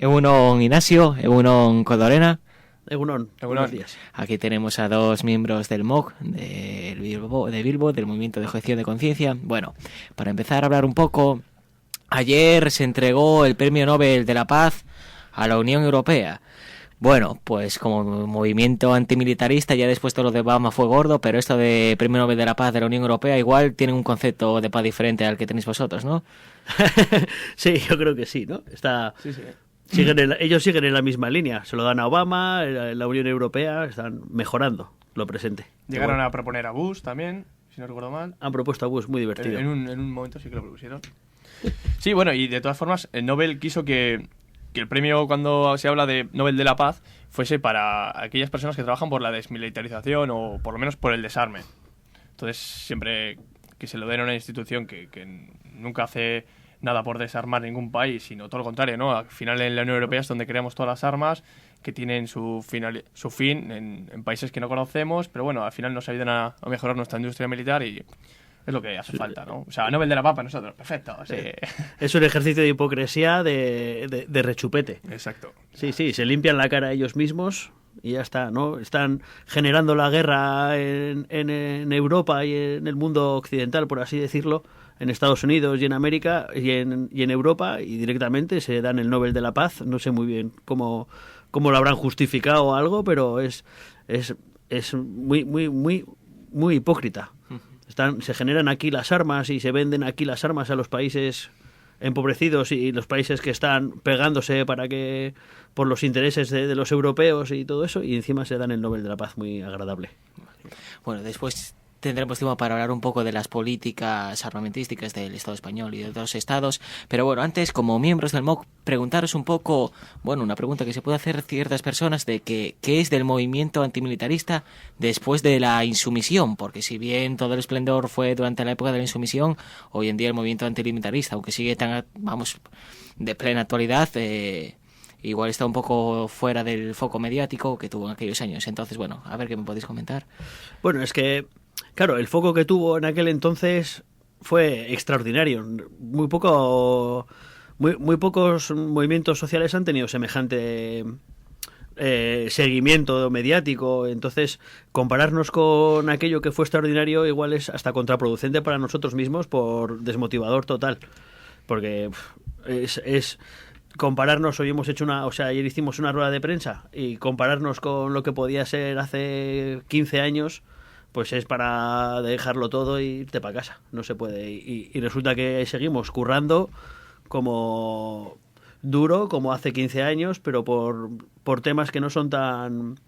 Egunon Ignacio, Egunon Codorena. Egunon, buenos días. Aquí tenemos a dos miembros del MOC, de Bilbo, del Movimiento de Objeción de Conciencia. Bueno, para empezar a hablar un poco, ayer se entregó el Premio Nobel de la Paz a la Unión Europea. Bueno, pues como movimiento antimilitarista, ya después todo lo de Obama fue gordo, pero esto de Premio Nobel de la Paz de la Unión Europea igual tiene un concepto de paz diferente al que tenéis vosotros, ¿no? Sí, yo creo que sí, ¿no? Sí. Ellos siguen en la misma línea, se lo dan a Obama, la Unión Europea, están mejorando lo presente. Llegaron a proponer a Bush también, si no recuerdo mal. Han propuesto a Bush, muy divertido. En un momento sí que lo propusieron. Sí, bueno, y de todas formas, el Nobel quiso que el premio, cuando se habla de Nobel de la Paz, fuese para aquellas personas que trabajan por la desmilitarización o por lo menos por el desarme. Entonces, siempre que se lo den a una institución que nunca hace nada por desarmar ningún país, sino todo lo contrario, ¿no? Al final en la Unión Europea es donde creamos todas las armas que tienen su fin en países que no conocemos, pero bueno, al final nos ayudan a mejorar nuestra industria militar y es lo que hace falta, ¿no? O sea, Nobel de la Paz para nosotros, perfecto. Sí. Es un ejercicio de hipocresía de rechupete. Exacto. Sí, se limpian la cara ellos mismos y ya está, ¿no? Están generando la guerra en Europa y en el mundo occidental, por así decirlo, en Estados Unidos y en América y en Europa, y directamente se dan el Nobel de la Paz. No sé muy bien cómo lo habrán justificado o algo, pero es muy hipócrita. Se generan aquí las armas y se venden aquí las armas a los países empobrecidos y los países que están pegándose por los intereses de los europeos y todo eso, y encima se dan el Nobel de la Paz, muy agradable. Bueno, después tendremos tiempo para hablar un poco de las políticas armamentísticas del Estado español y de otros estados, pero bueno, antes, como miembros del MOC, preguntaros un poco, bueno, una pregunta que se puede hacer ciertas personas de qué es del movimiento antimilitarista después de la insumisión, porque si bien todo el esplendor fue durante la época de la insumisión, hoy en día el movimiento antimilitarista, aunque sigue tan, de plena actualidad, igual está un poco fuera del foco mediático que tuvo en aquellos años. Entonces, bueno, a ver qué me podéis comentar. Bueno, es que claro, el foco que tuvo en aquel entonces fue extraordinario. Muy pocos movimientos sociales han tenido semejante seguimiento mediático. Entonces, compararnos con aquello que fue extraordinario igual es hasta contraproducente para nosotros mismos, por desmotivador total. Porque es compararnos, hoy hemos hecho ayer hicimos una rueda de prensa, y compararnos con lo que podía ser hace 15 años, pues es para dejarlo todo e irte para casa. No se puede. Y resulta que seguimos currando como duro como hace 15 años, pero por temas que no son tan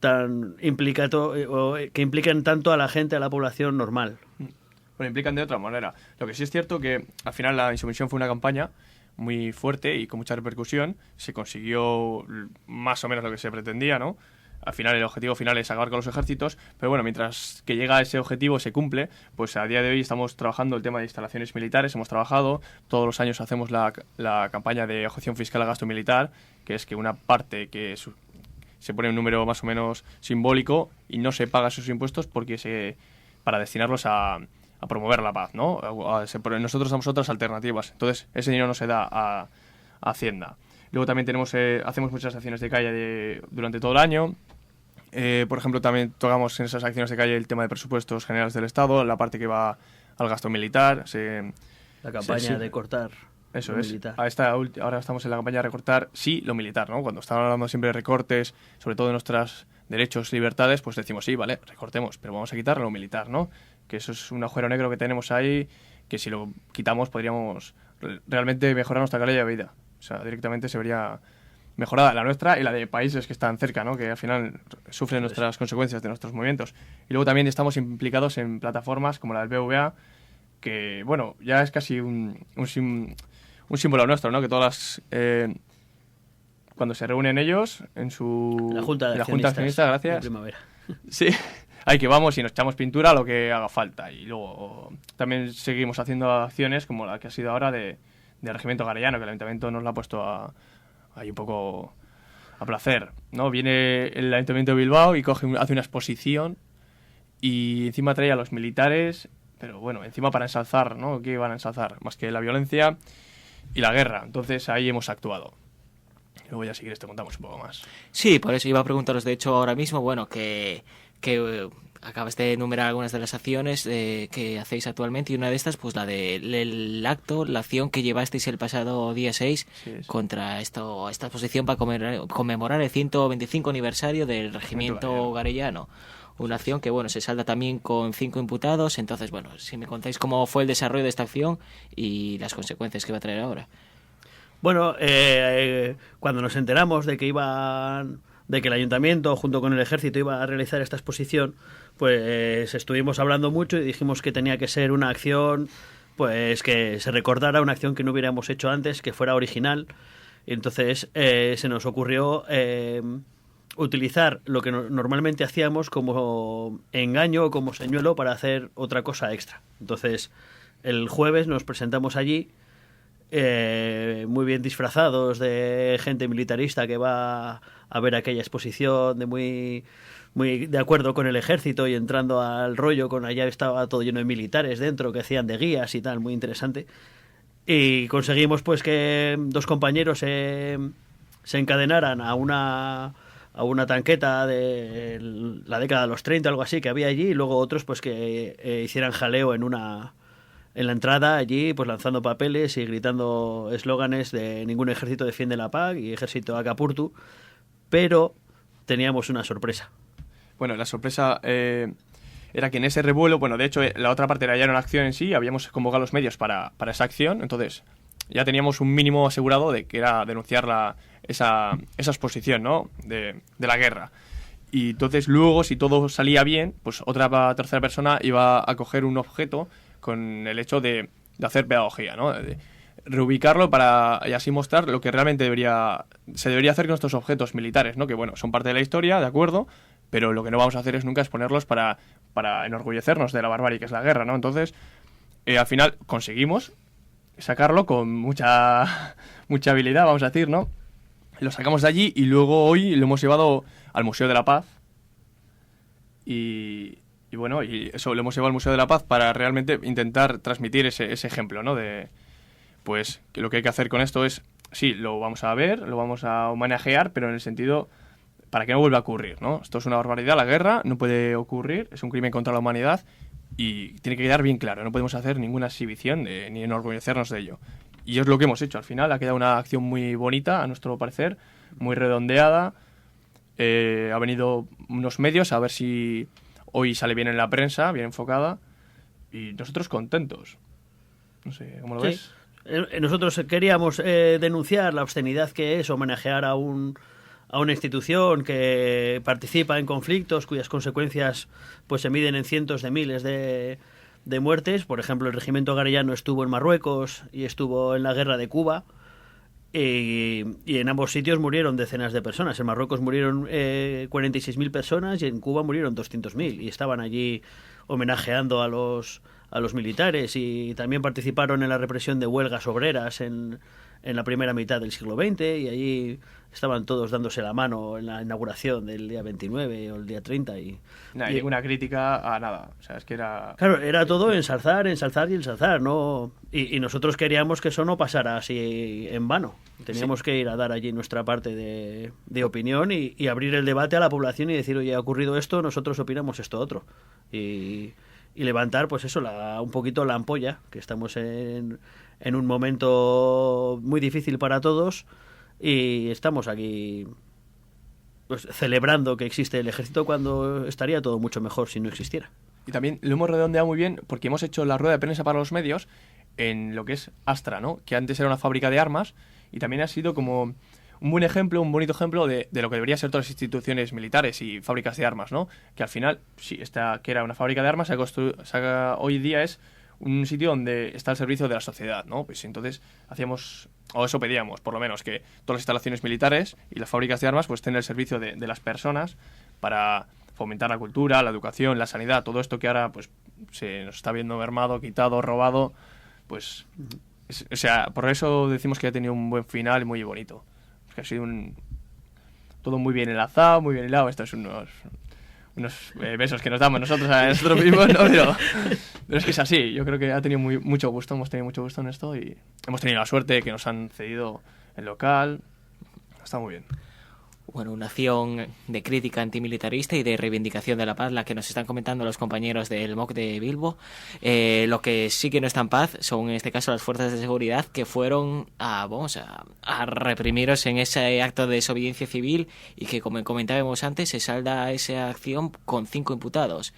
que implican tanto a la gente, a la población normal. Bueno, implican de otra manera. Lo que sí es cierto que al final la insumisión fue una campaña muy fuerte y con mucha repercusión. Se consiguió más o menos lo que se pretendía, ¿no? Al final el objetivo final es acabar con los ejércitos, pero bueno, mientras que llega ese objetivo, se cumple, pues a día de hoy estamos trabajando el tema de instalaciones militares. Hemos trabajado, todos los años hacemos la campaña de objeción fiscal a gasto militar, que es que una parte que se pone un número más o menos simbólico y no se paga esos impuestos para destinarlos a promover la paz, ¿no? Nosotros damos otras alternativas, entonces ese dinero no se da a Hacienda. Luego también hacemos muchas acciones de calle durante todo el año. Por ejemplo, también tocamos en esas acciones de calle el tema de presupuestos generales del Estado, la parte que va al gasto militar. La campaña de cortar eso lo es. militar. Ahora estamos en la campaña de recortar, sí, lo militar, ¿no? Cuando estamos hablando siempre de recortes, sobre todo de nuestros derechos y libertades, pues decimos, sí, vale, recortemos, pero vamos a quitar lo militar, ¿no? Que eso es un agujero negro que tenemos ahí, que si lo quitamos podríamos realmente mejorar nuestra calidad de vida. O sea, directamente se vería mejorada la nuestra y la de países que están cerca, ¿no? Que al final sufren nuestras consecuencias de nuestros movimientos. Y luego también estamos implicados en plataformas como la del BBVA, que, bueno, ya es casi un símbolo nuestro, ¿no? Que todas las... cuando se reúnen ellos en la Junta de Accionistas, gracias. De primavera. Sí, ahí que vamos y nos echamos pintura a lo que haga falta. Y luego también seguimos haciendo acciones como la que ha sido ahora del Regimiento Garellano, que el Ayuntamiento nos la ha puesto ahí un poco a placer, ¿no? Viene el Ayuntamiento de Bilbao y hace una exposición y encima trae a los militares, pero bueno, encima para ensalzar, ¿no? ¿Qué van a ensalzar? Más que la violencia y la guerra. Entonces ahí hemos actuado. luego ya si quieres te contamos un poco más. Sí, por eso iba a preguntaros, de hecho, ahora mismo, bueno, que acabas de enumerar algunas de las acciones que hacéis actualmente, y una de estas, pues la del acto, la acción que llevasteis el pasado día 6 Sí, sí. contra esta exposición para conmemorar el 125 aniversario del Regimiento Garellano. Una acción que, bueno, se salda también con 5 imputados. Entonces, bueno, si me contáis cómo fue el desarrollo de esta acción y las consecuencias que va a traer ahora. Bueno, cuando nos enteramos de que el ayuntamiento junto con el ejército iba a realizar esta exposición, pues estuvimos hablando mucho y dijimos que tenía que ser una acción, pues que se recordara, una acción que no hubiéramos hecho antes, que fuera original. Y entonces se nos ocurrió utilizar lo que normalmente hacíamos como engaño o como señuelo para hacer otra cosa extra. Entonces, el jueves nos presentamos allí, muy bien disfrazados de gente militarista que va a ver aquella exposición, muy de acuerdo con el ejército y entrando al rollo, con allá estaba todo lleno de militares dentro que hacían de guías y tal, muy interesante. Y conseguimos pues que 2 compañeros se encadenaran a una tanqueta de la década de los 30, algo así, que había allí, y luego otros pues que hicieran jaleo en la entrada allí, pues lanzando papeles y gritando eslóganes de ningún ejército defiende la paz y ejército Acapurtu, pero teníamos una sorpresa. Bueno, la sorpresa era que en ese revuelo, bueno, de hecho la otra parte era ya una acción en sí, habíamos convocado los medios para esa acción, entonces ya teníamos un mínimo asegurado de que era denunciar esa exposición, ¿no? de la guerra. Y entonces luego, si todo salía bien, pues otra tercera persona iba a coger un objeto con el hecho de hacer pedagogía, ¿no? De reubicarlo y así mostrar lo que realmente se debería hacer con estos objetos militares, ¿no? Que bueno, son parte de la historia, de acuerdo, pero lo que no vamos a hacer es nunca exponerlos para enorgullecernos de la barbarie que es la guerra, ¿no? Entonces, al final conseguimos sacarlo con mucha habilidad, vamos a decir, ¿no? Lo sacamos de allí y luego hoy lo hemos llevado al Museo de la Paz. Y bueno, y eso lo hemos llevado al Museo de la Paz para realmente intentar transmitir ese ejemplo, ¿no? De, pues, que lo que hay que hacer con esto es, sí, lo vamos a ver, lo vamos a homenajear, pero en el sentido para que no vuelva a ocurrir, ¿no? Esto es una barbaridad, la guerra no puede ocurrir, es un crimen contra la humanidad y tiene que quedar bien claro, no podemos hacer ninguna exhibición ni enorgullecernos de ello. Y es lo que hemos hecho, al final ha quedado una acción muy bonita, a nuestro parecer, muy redondeada. Ha venido unos medios a ver si hoy sale bien en la prensa, bien enfocada, y nosotros contentos. No sé, ¿cómo lo ves? Nosotros queríamos denunciar la obscenidad que es homenajear a una institución que participa en conflictos cuyas consecuencias pues se miden en cientos de miles de muertes. Por ejemplo, el Regimiento Garellano estuvo en Marruecos y estuvo en la guerra de Cuba, y en ambos sitios murieron decenas de personas. En Marruecos murieron 46.000 personas y en Cuba murieron 200.000, y estaban allí homenajeando a los militares, y también participaron en la represión de huelgas obreras en la primera mitad del siglo XX, y allí estaban todos dándose la mano en la inauguración del día 29 o el día 30. Y ninguna crítica a nada. O sea, es que era... Claro, era todo ensalzar y ensalzar, ¿no? Y nosotros queríamos que eso no pasara así en vano. Teníamos que ir a dar allí nuestra parte de opinión y abrir el debate a la población y decir, oye, ha ocurrido esto, nosotros opinamos esto otro. Y levantar, pues eso, un poquito la ampolla, que estamos en un momento muy difícil para todos, y estamos aquí pues celebrando que existe el ejército cuando estaría todo mucho mejor si no existiera. Y también lo hemos redondeado muy bien porque hemos hecho la rueda de prensa para los medios en lo que es Astra, ¿no? Que antes era una fábrica de armas, y también ha sido como un buen ejemplo, un bonito ejemplo de lo que debería ser todas las instituciones militares y fábricas de armas, ¿no? Que al final, sí, que era una fábrica de armas, hoy día es un sitio donde está al servicio de la sociedad, ¿no? Pues entonces hacíamos, o eso pedíamos, por lo menos, que todas las instalaciones militares y las fábricas de armas pues estén al servicio de las personas para fomentar la cultura, la educación, la sanidad, todo esto que ahora pues se nos está viendo mermado, quitado, robado, pues... o sea, por eso decimos que ha tenido un buen final y muy bonito. Es que ha sido todo muy bien enlazado, muy bien hilado. Estos son unos besos que nos damos nosotros a nosotros mismos, ¿no? Pero es que es así. Yo creo que ha tenido mucho gusto, hemos tenido mucho gusto en esto, y hemos tenido la suerte de que nos han cedido el local. Está muy bien. Bueno, una acción de crítica antimilitarista y de reivindicación de la paz, la que nos están comentando los compañeros del MOC de Bilbo. Lo que sí que no está en paz son, en este caso, las fuerzas de seguridad que fueron a reprimiros en ese acto de desobediencia civil y que, como comentábamos antes, se salda esa acción con 5 imputados.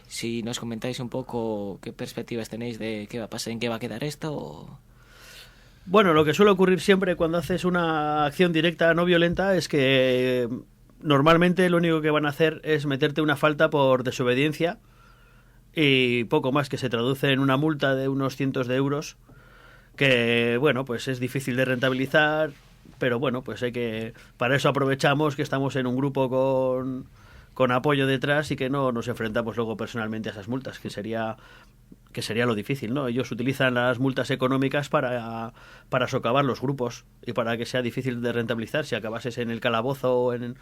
Si nos comentáis un poco qué perspectivas tenéis de qué va a pasar, en qué va a quedar esto. Bueno, lo que suele ocurrir siempre cuando haces una acción directa no violenta es que normalmente lo único que van a hacer es meterte una falta por desobediencia y poco más, que se traduce en una multa de unos cientos de euros que, bueno, pues es difícil de rentabilizar, pero bueno, pues para eso aprovechamos que estamos en un grupo con apoyo detrás y que no nos enfrentamos luego personalmente a esas multas, que sería lo difícil, ¿no? Ellos utilizan las multas económicas para socavar los grupos y para que sea difícil de rentabilizar. Si acabases en el calabozo o en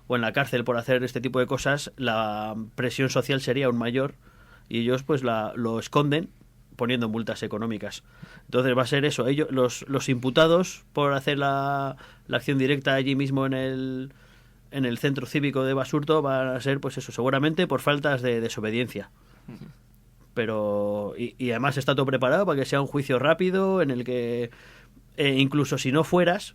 la cárcel por hacer este tipo de cosas, la presión social sería aún mayor y ellos pues lo esconden poniendo multas económicas. Entonces va a ser eso. Ellos, los imputados por hacer la acción directa allí mismo en el centro cívico de Basurto van a ser, pues eso, seguramente por faltas de desobediencia. Pero y además está todo preparado para que sea un juicio rápido en el que incluso si no fueras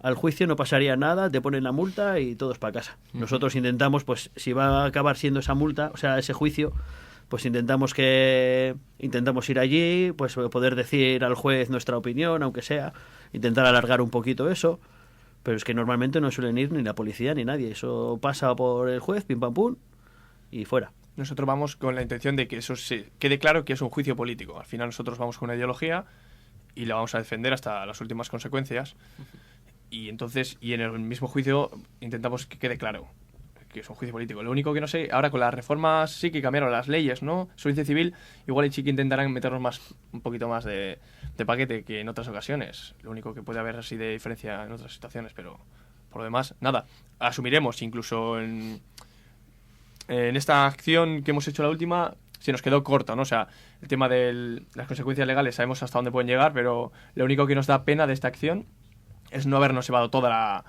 al juicio no pasaría nada, te ponen la multa y todos para casa. Nosotros intentamos, pues si va a acabar siendo esa multa, o sea, ese juicio, pues intentamos ir allí, pues poder decir al juez nuestra opinión, aunque sea, intentar alargar un poquito eso, pero es que normalmente no suelen ir ni la policía ni nadie, eso pasa por el juez, pim pam pum, y fuera. Nosotros vamos con la intención de que eso se quede claro que es un juicio político. Al final nosotros vamos con una ideología y la vamos a defender hasta las últimas consecuencias. Y entonces, y en el mismo juicio intentamos que quede claro que es un juicio político. Lo único que no sé, ahora con las reformas sí que cambiaron las leyes, ¿no? Justicia civil, igual sí que intentarán meternos un poquito más de paquete que en otras ocasiones. Lo único que puede haber así de diferencia en otras situaciones, pero por lo demás, nada. Asumiremos incluso en esta acción que hemos hecho la última, se nos quedó corto, ¿no? O sea, el tema de las consecuencias legales sabemos hasta dónde pueden llegar, pero lo único que nos da pena de esta acción es no habernos llevado toda la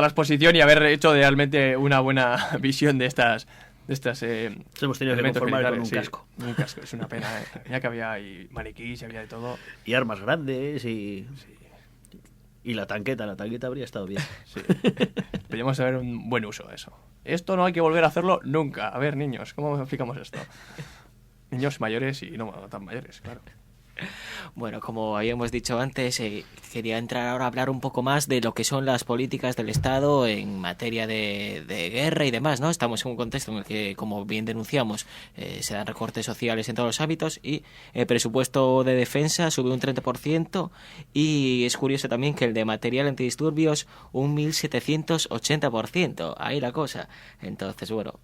exposición y haber hecho realmente una buena visión de estas hemos tenido que conformar con un casco. Un casco, es una pena, ya que había maniquís y había de todo. Y armas grandes y la tanqueta habría estado bien. Sí. Podríamos saber un buen uso de eso. Esto no hay que volver a hacerlo nunca. A ver, niños, ¿cómo explicamos esto? Niños mayores y no tan mayores, claro. Bueno, como habíamos dicho antes, quería entrar ahora a hablar un poco más de lo que son las políticas del Estado en materia de guerra y demás, ¿no? Estamos en un contexto en el que, como bien denunciamos, se dan recortes sociales en todos los ámbitos y el presupuesto de defensa sube un 30% y es curioso también que el de material antidisturbios un 1.780%. Ahí la cosa. Entonces, bueno,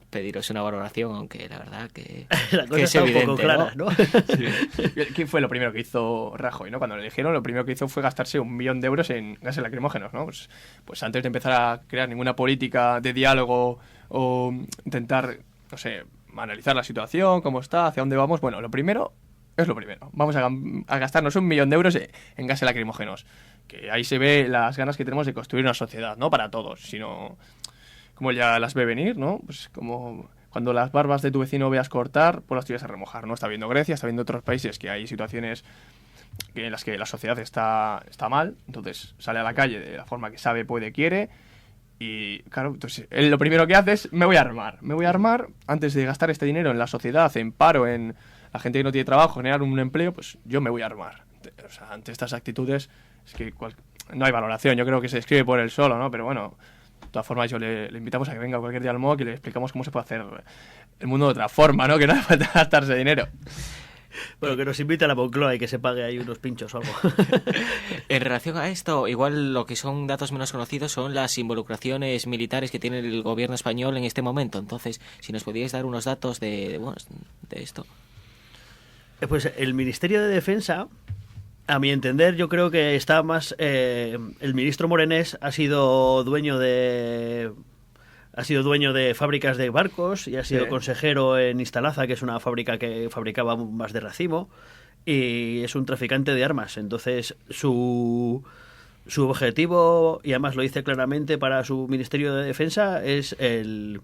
pediros una valoración, aunque la verdad que la cosa que está evidente, un poco clara, ¿no? Sí. ¿Qué fue lo primero que hizo Rajoy, ¿no? Cuando lo eligieron, lo primero que hizo fue gastarse 1 millón de euros en gases lacrimógenos, ¿no? Pues antes de empezar a crear ninguna política de diálogo o intentar, no sé, analizar la situación, cómo está, hacia dónde vamos, bueno, lo primero es lo primero. Vamos a gastarnos 1 millón de euros en gases lacrimógenos. Que ahí se ve las ganas que tenemos de construir una sociedad, no para todos, sino como ya las ve venir, ¿no? Pues como cuando las barbas de tu vecino veas cortar, pues las tuyas a remojar, ¿no? Está viendo Grecia, está viendo otros países que hay situaciones en las que la sociedad está mal, entonces sale a la calle de la forma que sabe, puede, quiere, y claro, entonces él lo primero que hace es me voy a armar antes de gastar este dinero en la sociedad, en paro, en la gente que no tiene trabajo, generar un empleo, pues yo me voy a armar. O sea, ante estas actitudes es que no hay valoración, yo creo que se escribe por él solo, ¿no? Pero bueno, de todas formas, le invitamos a que venga cualquier día al MOOC y le explicamos cómo se puede hacer el mundo de otra forma, ¿no? Que no hace falta gastarse dinero. Bueno, que nos invite a la Moncloa y que se pague ahí unos pinchos o algo. En relación a esto, igual lo que son datos menos conocidos son las involucraciones militares que tiene el gobierno español en este momento. Entonces, si nos podíais dar unos datos de esto. Pues el Ministerio de Defensa, a mi entender, yo creo que está más... el ministro Morenés ha sido dueño de fábricas de barcos y ha sido consejero en Instalaza, que es una fábrica que fabricaba bombas de racimo, y es un traficante de armas. Entonces, su su objetivo, y además lo dice claramente para su Ministerio de Defensa, es el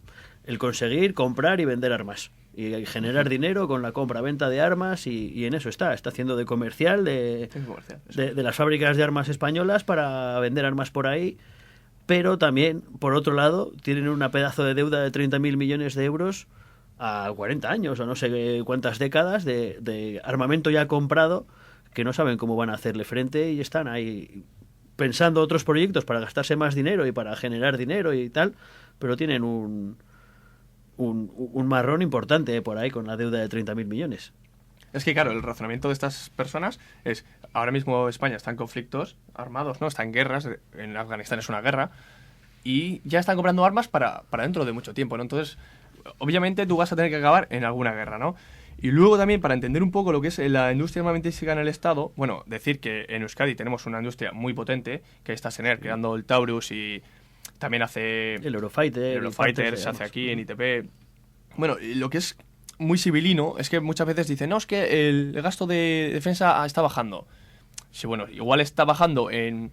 conseguir comprar y vender armas. Y generar dinero con la compra-venta de armas, y en eso está haciendo de comercial de las fábricas de armas españolas para vender armas por ahí. Pero también, por otro lado, tienen una pedazo de deuda de 30.000 millones de euros a 40 años o no sé cuántas décadas de armamento ya comprado, que no saben cómo van a hacerle frente, y están ahí pensando otros proyectos para gastarse más dinero y para generar dinero y tal, pero tienen un marrón importante por ahí con la deuda de 30.000 millones. Es que, claro, el razonamiento de estas personas es, ahora mismo España está en conflictos armados, ¿no? Está en guerras, en Afganistán es una guerra, y ya están comprando armas para dentro de mucho tiempo, ¿no? Entonces, obviamente tú vas a tener que acabar en alguna guerra, ¿no? Y luego también, para entender un poco lo que es la industria armamentística en el Estado, bueno, decir que en Euskadi tenemos una industria muy potente, que está Sener creando el Taurus, y también hace... El Eurofighter se hace aquí en ITP. Bueno, lo que es muy civilino es que muchas veces dicen, no, es que el gasto de defensa está bajando. Sí, bueno, igual está bajando en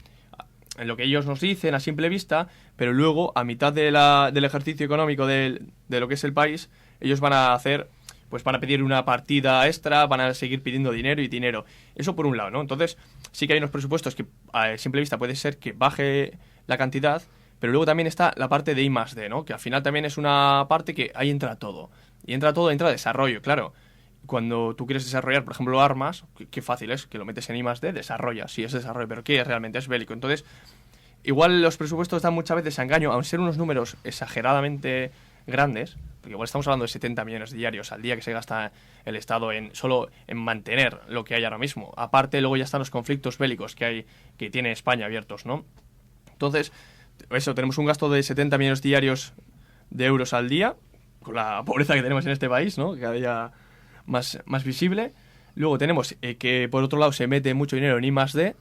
lo que ellos nos dicen a simple vista, pero luego, a mitad del ejercicio económico de lo que es el país, ellos van a hacer... pues van a pedir una partida extra, van a seguir pidiendo dinero y dinero. Eso por un lado, ¿no? Entonces, sí que hay unos presupuestos que a simple vista puede ser que baje la cantidad, pero luego también está la parte de I+D, ¿no? Que al final también es una parte que ahí entra todo. Y entra todo, entra desarrollo, claro. Cuando tú quieres desarrollar, por ejemplo, armas, qué fácil es, que lo metes en I+D, desarrolla, sí es desarrollo, pero ¿qué es realmente? Es bélico. Entonces, igual los presupuestos dan muchas veces a engaño, aun ser unos números exageradamente grandes, porque igual estamos hablando de 70 millones diarios al día que se gasta el Estado solo en mantener lo que hay ahora mismo. Aparte, luego ya están los conflictos bélicos que tiene España abiertos, ¿no? Entonces, eso, tenemos un gasto de 70 millones diarios de euros al día, con la pobreza que tenemos en este país, ¿no? Cada día más visible. Luego tenemos que, por otro lado, se mete mucho dinero en I+D,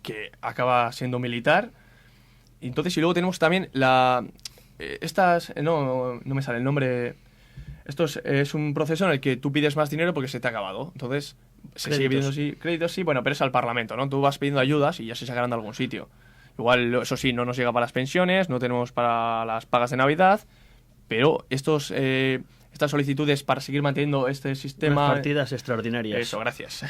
que acaba siendo militar. Entonces, y luego tenemos también no me sale el nombre. Esto es un proceso en el que tú pides más dinero porque se te ha acabado. Entonces, se sigue pidiendo créditos, sí, bueno, pero es al Parlamento, ¿no? Tú vas pidiendo ayudas y ya se sacarán de algún sitio. Igual, eso sí, no nos llega para las pensiones, no tenemos para las pagas de Navidad, pero estas solicitudes para seguir manteniendo este sistema... Unas partidas extraordinarias. Eso, gracias.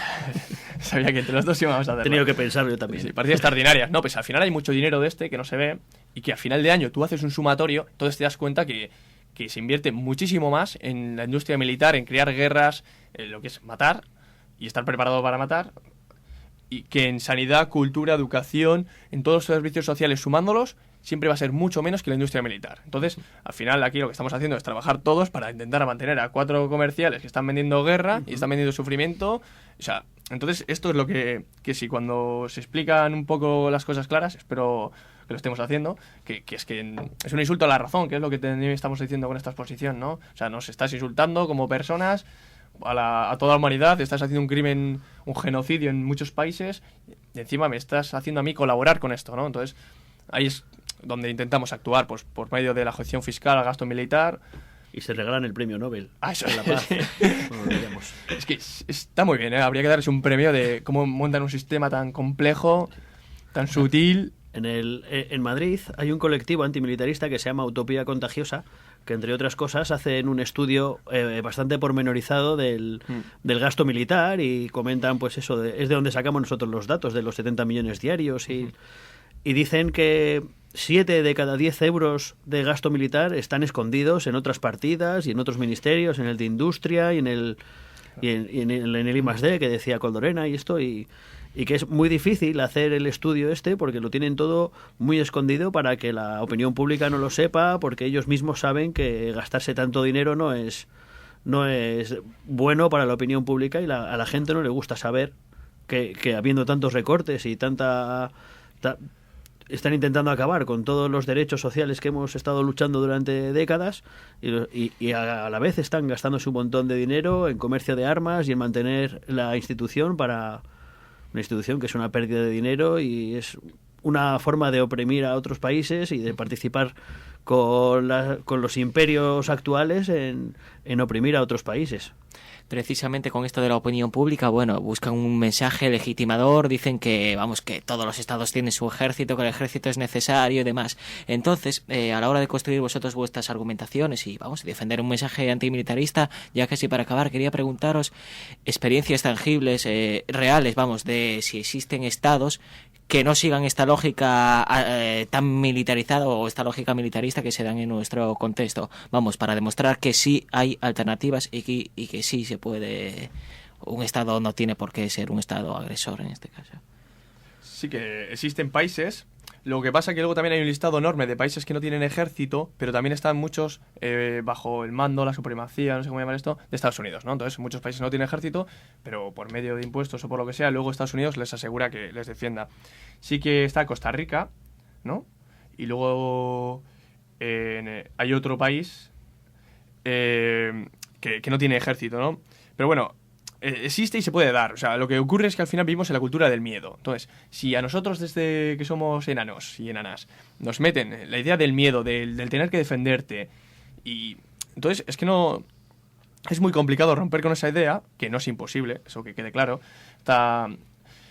Sabía que entre los dos íbamos a hacerlo. He tenido que pensarlo yo también. Sí, partidas extraordinarias. No, pues al final hay mucho dinero de que no se ve, y que a final de año tú haces un sumatorio, entonces te das cuenta que se invierte muchísimo más en la industria militar, en crear guerras, en lo que es matar y estar preparado para matar, y que en sanidad, cultura, educación, en todos los servicios sociales sumándolos, siempre va a ser mucho menos que la industria militar. Entonces, al final aquí lo que estamos haciendo es trabajar todos para intentar mantener a 4 comerciales que están vendiendo guerra y están vendiendo sufrimiento. O sea, entonces esto es lo que si cuando se explican un poco las cosas claras, espero que lo estemos haciendo, que es un insulto a la razón, que es lo que estamos diciendo con esta exposición, ¿no? O sea, nos estás insultando como personas a toda la humanidad, estás haciendo un crimen, un genocidio en muchos países, y encima me estás haciendo a mí colaborar con esto, ¿no? Entonces, ahí es donde intentamos actuar, pues por medio de la gestión fiscal al gasto militar. Y se regalan el premio Nobel. Eso de la paz. Es que está muy bien, ¿eh? Habría que darles un premio de cómo montan un sistema tan complejo, tan sutil. En Madrid hay un colectivo antimilitarista que se llama Utopía Contagiosa, que entre otras cosas hacen un estudio bastante pormenorizado del gasto militar, y comentan, pues eso, es de donde sacamos nosotros los datos de los 70 millones diarios, y dicen que 7 de cada 10 euros de gasto militar están escondidos en otras partidas y en otros ministerios, en el de Industria y en el I+D que decía Coldorena y esto, y que es muy difícil hacer el estudio porque lo tienen todo muy escondido para que la opinión pública no lo sepa, porque ellos mismos saben que gastarse tanto dinero no es bueno para la opinión pública, y a la gente no le gusta saber que habiendo tantos recortes y están intentando acabar con todos los derechos sociales que hemos estado luchando durante décadas, y a la vez están gastándose un montón de dinero en comercio de armas y en mantener la institución una institución que es una pérdida de dinero y es una forma de oprimir a otros países y de participar con los imperios actuales en oprimir a otros países. precisamente con esto de la opinión pública, bueno, buscan un mensaje legitimador, dicen que, vamos, que todos los estados tienen su ejército, que el ejército es necesario y demás. Entonces, a la hora de construir vosotros vuestras argumentaciones y, vamos, defender un mensaje antimilitarista, ya casi para acabar, quería preguntaros experiencias tangibles, reales, vamos, de si existen estados que no sigan esta lógica tan militarizada o esta lógica militarista que se dan en nuestro contexto. Vamos, para demostrar que sí hay alternativas y que sí se puede... Un Estado no tiene por qué ser un Estado agresor en este caso. Sí que existen países. Lo que pasa que luego también hay un listado enorme de países que no tienen ejército, pero también están muchos bajo el mando, la supremacía, no sé cómo llamar esto, de Estados Unidos, ¿no? Entonces muchos países no tienen ejército, pero por medio de impuestos o por lo que sea, luego Estados Unidos les asegura que les defienda. Sí que está Costa Rica, ¿no? Y luego hay otro país que no tiene ejército, ¿no? Pero bueno, existe y se puede dar. O sea, lo que ocurre es que al final vivimos en la cultura del miedo. Entonces, si a nosotros desde que somos enanos y enanas nos meten la idea del miedo, del tener que defenderte, y entonces es que no... Es muy complicado romper con esa idea, que no es imposible, eso que quede claro. Está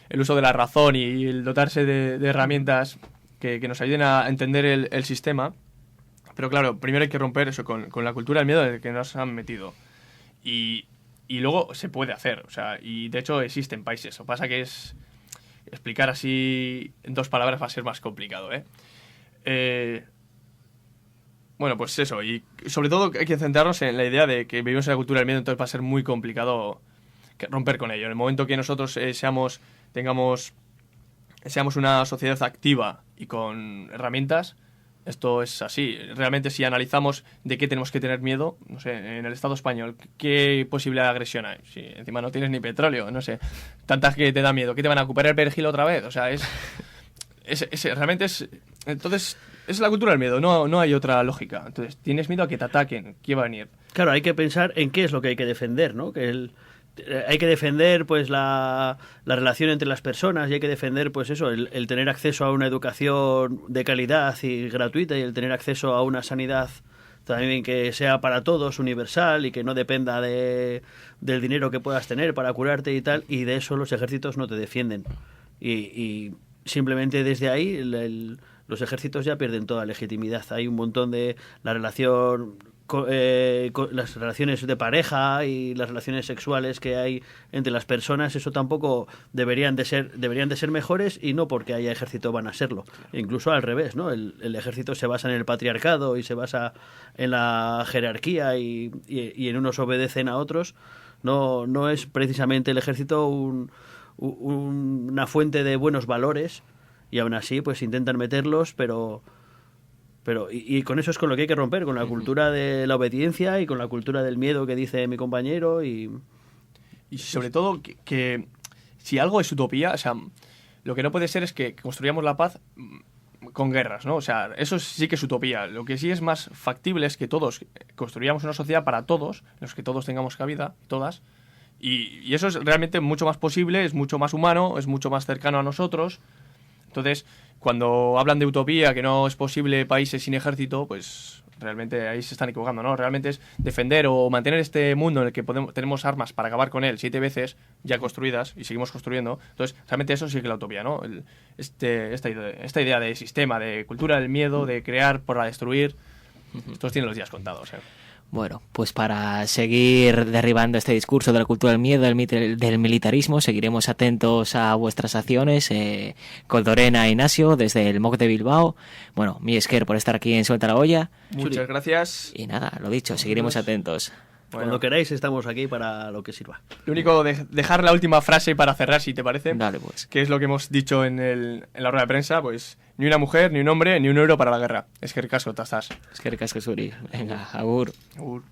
el uso de la razón y el dotarse de herramientas que nos ayuden a entender el sistema. Pero claro, primero hay que romper eso con la cultura del miedo en el que nos han metido. Y luego se puede hacer, o sea, y de hecho existen países. Lo que pasa que es explicar así en 2 palabras va a ser más complicado, bueno, pues eso, y sobre todo hay que centrarnos en la idea de que vivimos en la cultura del miedo, entonces va a ser muy complicado romper con ello. En el momento que nosotros seamos una sociedad activa y con herramientas, esto es así. Realmente si analizamos de qué tenemos que tener miedo, no sé, en el Estado español, ¿qué posible agresión hay? Si encima no tienes ni petróleo, no sé, tantas que te da miedo, ¿qué te van a ocupar el perejil otra vez? O sea, realmente es... Entonces, es la cultura del miedo, no hay otra lógica. Entonces, tienes miedo a que te ataquen, ¿qué va a venir? Claro, hay que pensar en qué es lo que hay que defender, ¿no? Hay que defender pues la relación entre las personas y hay que defender pues eso, el tener acceso a una educación de calidad y gratuita y el tener acceso a una sanidad también que sea para todos, universal y que no dependa del dinero que puedas tener para curarte y tal, y de eso los ejércitos no te defienden. Y simplemente desde ahí los ejércitos ya pierden toda legitimidad. Hay un montón de la relación... las relaciones de pareja y las relaciones sexuales que hay entre las personas, eso tampoco deberían de ser mejores, y no porque haya ejército van a serlo. Incluso al revés, ¿no? El ejército se basa en el patriarcado y se basa en la jerarquía y en unos obedecen a otros. No es precisamente el ejército una fuente de buenos valores, y aún así pues intentan meterlos, pero y con eso es con lo que hay que romper, con la cultura de la obediencia y con la cultura del miedo que dice mi compañero. Y sobre todo que si algo es utopía, o sea, lo que no puede ser es que construyamos la paz con guerras, ¿no? O sea, eso sí que es utopía. Lo que sí es más factible es que todos construyamos una sociedad para todos, en los que todos tengamos cabida, todas, y eso es realmente mucho más posible, es mucho más humano, es mucho más cercano a nosotros. Entonces, cuando hablan de utopía, que no es posible países sin ejército, pues realmente ahí se están equivocando, ¿no? Realmente es defender o mantener este mundo en el que tenemos armas para acabar con él 7 veces ya construidas y seguimos construyendo. Entonces, realmente eso sí que es la utopía, ¿no? Esta idea de sistema, de cultura del miedo, de crear para destruir, estos tienen los días contados, ¿eh? Bueno, pues para seguir derribando este discurso de la cultura del miedo, del militarismo, seguiremos atentos a vuestras acciones. Con Lorena e Ignacio, desde el MOC de Bilbao. Bueno, mi esker por estar aquí en Suelta la Olla. Muchas gracias. Y nada, lo dicho, seguiremos atentos. Bueno, cuando queráis estamos aquí para lo que sirva. Lo único, dejar la última frase para cerrar, si te parece. Dale, pues. Que es lo que hemos dicho en la rueda de prensa, pues ni una mujer, ni un hombre, ni un euro para la guerra. Eskerrik asko, tazas. Eskerrik asko zuri. Venga, agur. Agur.